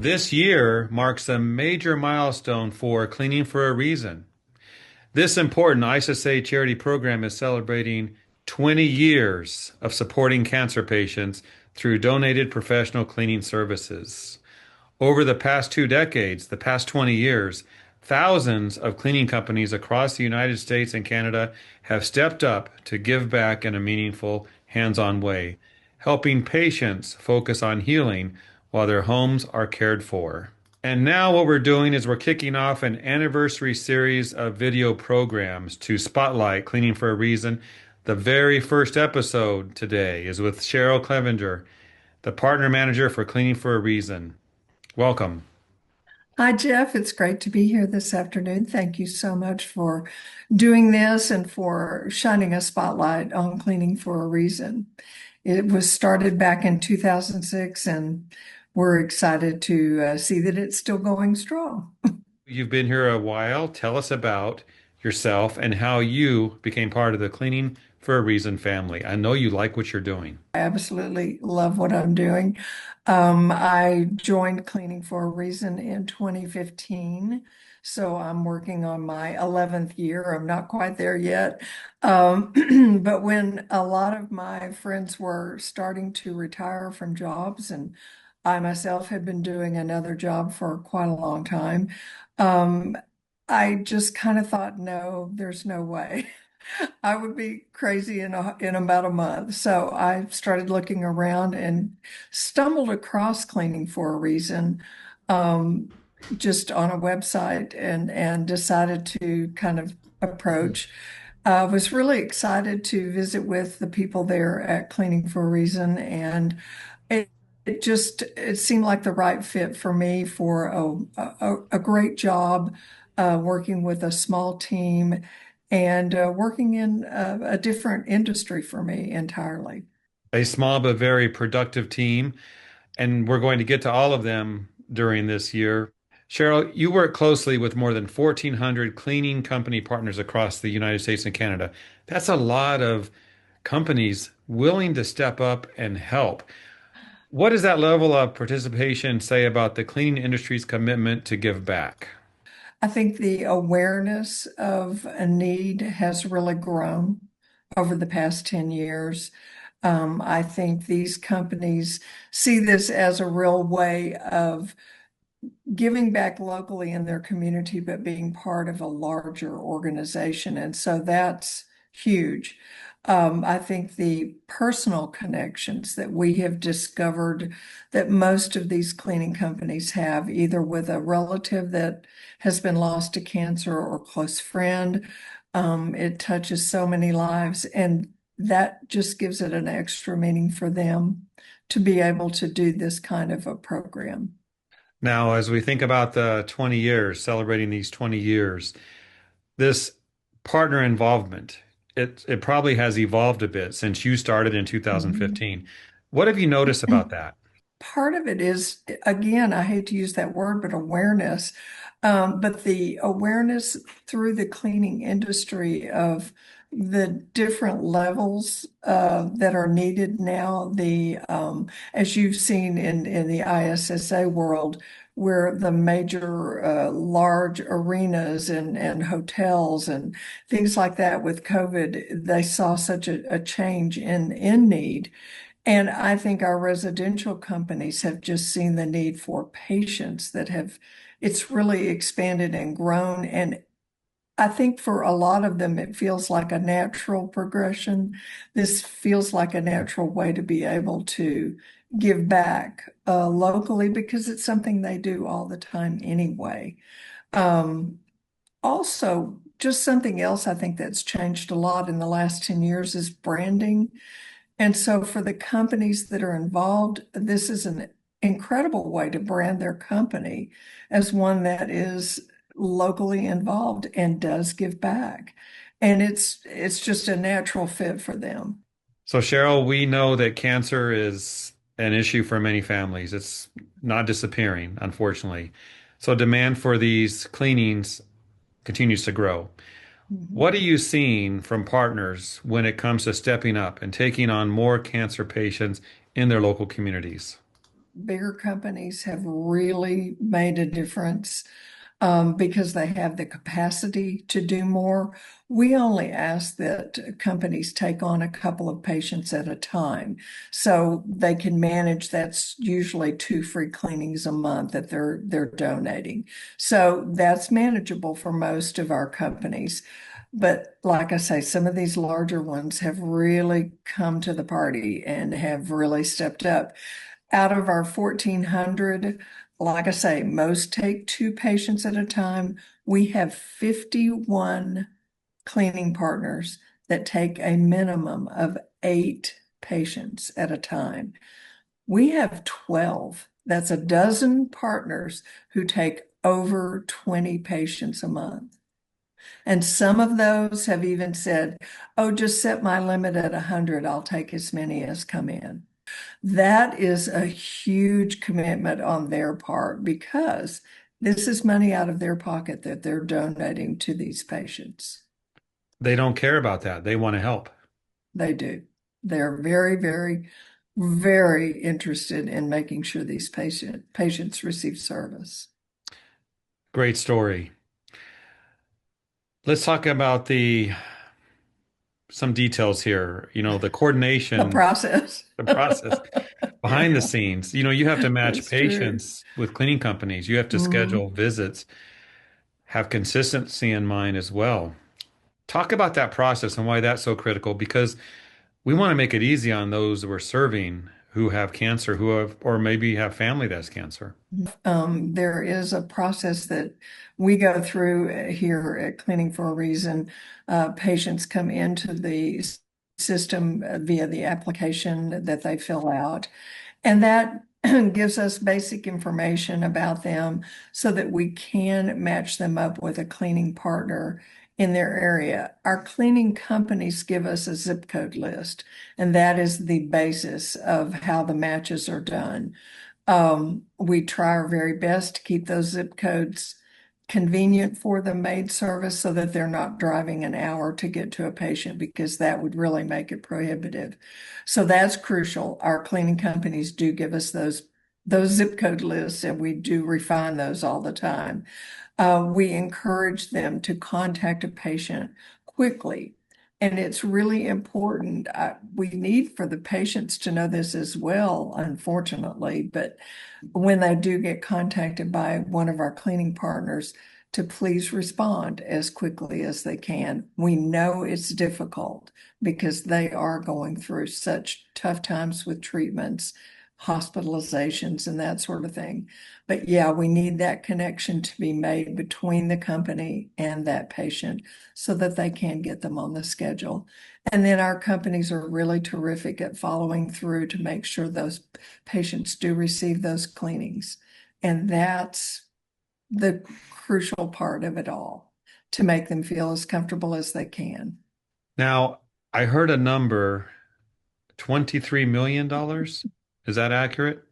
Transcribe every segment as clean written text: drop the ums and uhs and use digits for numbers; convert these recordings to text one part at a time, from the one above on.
This year marks a major milestone for Cleaning for a Reason. This important ISSA charity program is celebrating 20 years of supporting cancer patients through donated professional cleaning services. Over the past 2 decades, the past 20 years, thousands of cleaning companies across the United States and Canada have stepped up to give back in a meaningful, hands-on way, helping patients focus on healing while their homes are cared for. And now what we're doing is we're kicking off an anniversary series of video programs to spotlight Cleaning for a Reason. The very first episode today is with Cheryl Cleavenger, the partner manager for Cleaning for a Reason. Welcome. Hi, Jeff. It's great to be here this afternoon. Thank you so much for doing this and for shining a spotlight on Cleaning for a Reason. It was started back in 2006, and we're excited to see that it's still going strong. You've been here a while. Tell us about yourself and how you became part of the Cleaning for a Reason family. I know you like what you're doing. I absolutely love what I'm doing. I joined Cleaning for a Reason in 2015. So I'm working on my 11th year. I'm not quite there yet. But when a lot of my friends were starting to retire from jobs, and I myself had been doing another job for quite a long time, um, I just kind of thought, no, there's no way. I would be crazy in about a month. So I started looking around and stumbled across Cleaning for a Reason, um, just on a website and decided to kind of approach. I was really excited to visit with the people there at Cleaning for a Reason, and it it seemed like the right fit for me for a great job, working with a small team and working in a different industry for me entirely. A small but very productive team, and we're going to get to all of them during this year. Cheryl, you work closely with more than 1,400 cleaning company partners across the United States and Canada. That's a lot of companies willing to step up and help. What does that level of participation say about the cleaning industry's commitment to give back? I think the awareness of a need has really grown over the past 10 years. I think these companies see this as a real way of giving back locally in their community, but being part of a larger organization. And so that's huge. I think the personal connections that we have discovered that most of these cleaning companies have, either with a relative that has been lost to cancer or a close friend, it touches so many lives. And that just gives it an extra meaning for them to be able to do this kind of a program. Now, as we think about the 20 years, celebrating these 20 years, this partner involvement, it probably has evolved a bit since you started in Mhm. 2015. What have you noticed about that? Part of it is, again, I hate to use that word, but awareness. But the awareness through the cleaning industry of the different levels that are needed now. As you've seen in the ISSA world, where the major large arenas and hotels and things like that with COVID, they saw such a change in need. And I think our residential companies have just seen the need for patients it's really expanded and grown. And I think for a lot of them, it feels like a natural progression. This feels like a natural way to be able to give back locally because it's something they do all the time anyway. Um, Also, just something else I think that's changed a lot in the last 10 years is branding. And so for the companies that are involved, this is an incredible way to brand their company as one that is locally involved and does give back. And it's just a natural fit for them. So, Cheryl, we know that cancer is an issue for many families. It's not disappearing, unfortunately. So, demand for these cleanings continues to grow. What are Mhm. you seeing from partners when it comes to stepping up and taking on more cancer patients in their local communities? bigger companies have really made a difference because they have the capacity to do more. We only ask that companies take on a couple of patients at a time so they can manage. That's usually 2 free cleanings a month that they're donating. So that's manageable for most of our companies. But like I say, some of these larger ones have really come to the party and have really stepped up. Out of our 1,400, like I say, most take 2 patients at a time. We have 51 cleaning partners that take a minimum of 8 patients at a time. We have 12. That's a dozen partners who take over 20 patients a month. And some of those have even said, oh, just set my limit at 100. I'll take as many as come in. That is a huge commitment on their part because this is money out of their pocket that they're donating to these patients. They don't care about that. They want to help. They do. They're very, very, very interested in making sure these patients receive service. Great story. Let's talk about the some details here. The The coordination, process. the process behind the Yeah, scenes. You have to match that's true. patients with cleaning companies. You have to schedule Mhm. visits, have consistency in mind as well. Talk about that process and why that's so critical because we want to make it easy on those we're serving who have cancer, who have, or maybe have family that's cancer. There is a process that we go through here at Cleaning for a Reason. Patients come into the system via the application that they fill out, and that gives us basic information about them so that we can match them up with a cleaning partner in their area. Our cleaning companies give us a zip code list, and that is the basis of how the matches are done. We try our very best to keep those zip codes convenient for the maid service so that they're not driving an hour to get to a patient because that would really make it prohibitive. So that's crucial. Our cleaning companies do give us those zip code lists and we do refine those all the time. We encourage them to contact a patient quickly. And it's really important. We need for the patients to know this as well, unfortunately, but when they do get contacted by one of our cleaning partners, to please respond as quickly as they can. We know it's difficult because they are going through such tough times with treatments, hospitalizations, and that sort of thing. But yeah, we need that connection to be made between the company and that patient so that they can get them on the schedule. And then our companies are really terrific at following through to make sure those patients do receive those cleanings. And that's the crucial part of it all, to make them feel as comfortable as they can. Now, I heard a number, $23 million. Dollars. Is that accurate?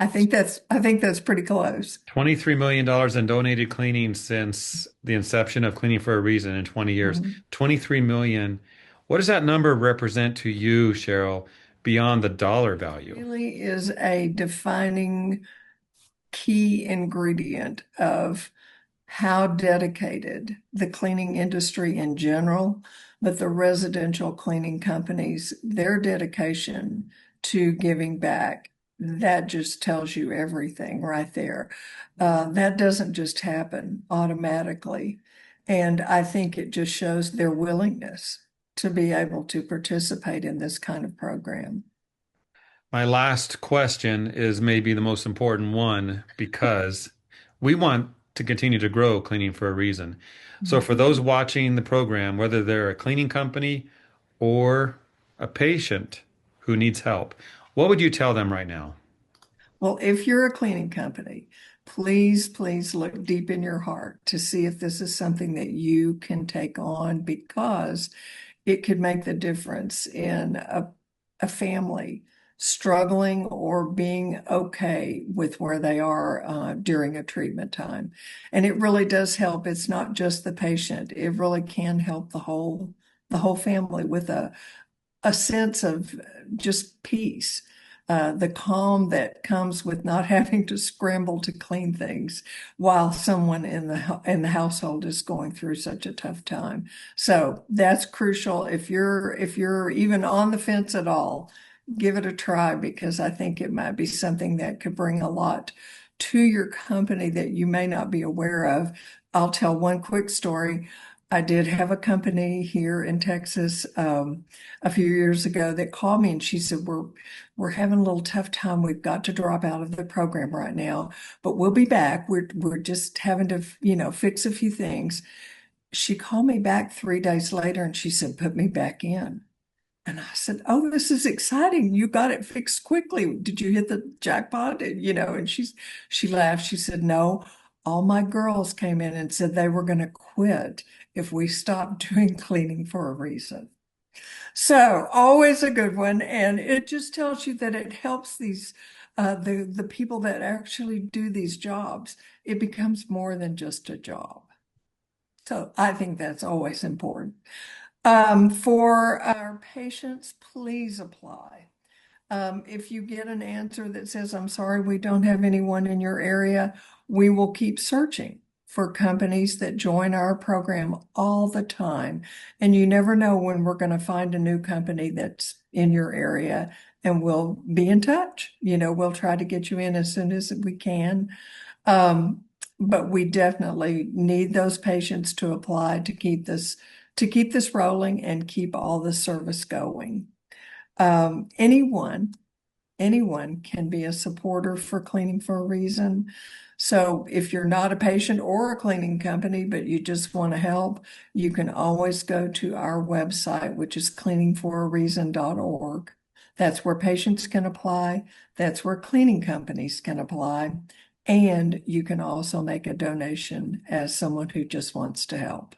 I think that's pretty close. $23 million dollars in donated cleaning since the inception of Cleaning for a Reason in 20 years. Mhm. 23 million. What does that number represent to you, Cheryl, beyond the dollar value? Really is a defining key ingredient of how dedicated the cleaning industry in general, but the residential cleaning companies, their dedication to giving back, that just tells you everything right there. That doesn't just happen automatically. And I think it just shows their willingness to be able to participate in this kind of program. My last question is maybe the most important one because we want to continue to grow Cleaning for a Reason. So, for those watching the program, whether they're a cleaning company or a patient who needs help, what would you tell them right now? Well, if you're a cleaning company, please, please look deep in your heart to see if this is something that you can take on because it could make the difference in a family struggling or being okay with where they are during a treatment time. And it really does help. It's not just the patient. It really can help the whole family with a sense of just peace. the calm that comes with not having to scramble to clean things while someone in the household is going through such a tough time. So that's crucial. If you're even on the fence at all, give it a try because I think it might be something that could bring a lot to your company that you may not be aware of. I'll tell one quick story. I did have a company here in Texas a few years ago that called me and she said, we're having a little tough time. We've got to drop out of the program right now, but we'll be back. We're just having to, fix a few things. She called me back 3 days later and she said, put me back in. And I said, "Oh, this is exciting. You got it fixed quickly. Did you hit the jackpot?" And she laughed. She said, "No, all my girls came in and said they were going to quit if we stopped doing cleaning for a reason." So always a good one. And it just tells you that it helps the people that actually do these jobs. It becomes more than just a job. So I think that's always important. For our patients, please apply. If you get an answer that says, I'm sorry, we don't have anyone in your area, we will keep searching for companies that join our program all the time. And you never know when we're going to find a new company that's in your area, and we'll be in touch. We'll try to get you in as soon as we can. But we definitely need those patients to apply to keep this rolling and keep all the service going. Anyone can be a supporter for Cleaning for a Reason. So if you're not a patient or a cleaning company, but you just want to help, you can always go to our website, which is cleaningforareason.org. That's where patients can apply. That's where cleaning companies can apply. And you can also make a donation as someone who just wants to help.